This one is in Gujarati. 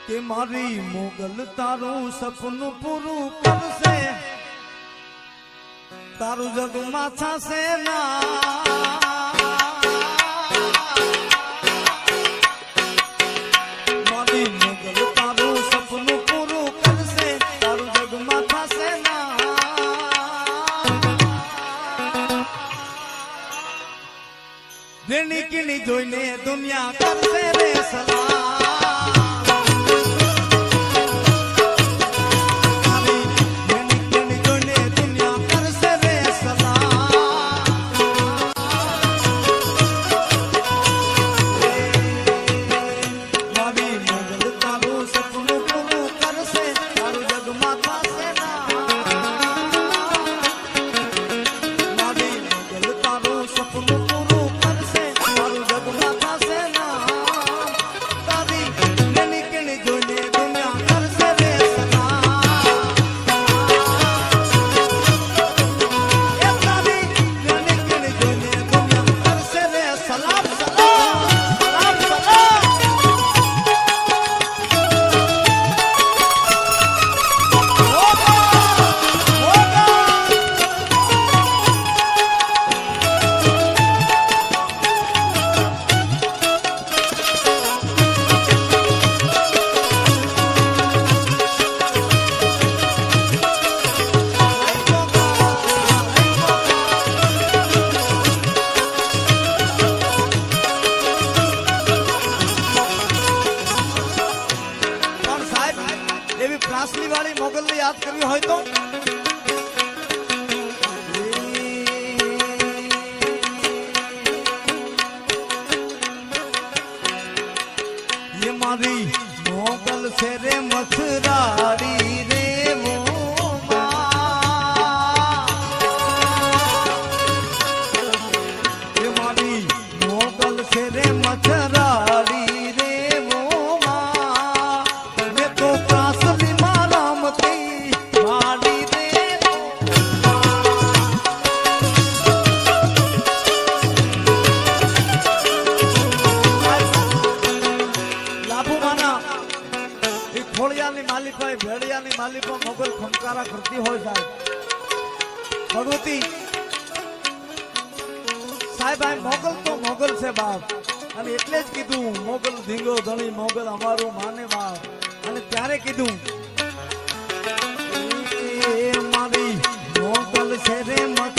કે મારી મોગલ તારું સપનું પૂરું કરશે, તારું જગમાં થશે ના. મારી મોગલ તારું સપનું પૂરું કરશે, તારું જગમાં થશે ના. વેણી કીણી જોઈને દુનિયા કરશે રે સલાહ. ત્રાસલી વાળી મોગલ ને યાદ કરવી હોય તો ये मारी मोगल से रे मथुरारी रे वो ये मारी मोगल से रे मथुरारी भेड़ियानी मालिको मोगल खंकारा करती हो जाए भगवती साहेब आ मोगल तो मोगल से बाप અને એટલે જ કીધું મોગલ ધીંગો ધણી મોગલ અમારો માને બાપ અને ત્યારે કીધું એ મારી મોગલ છે રે મત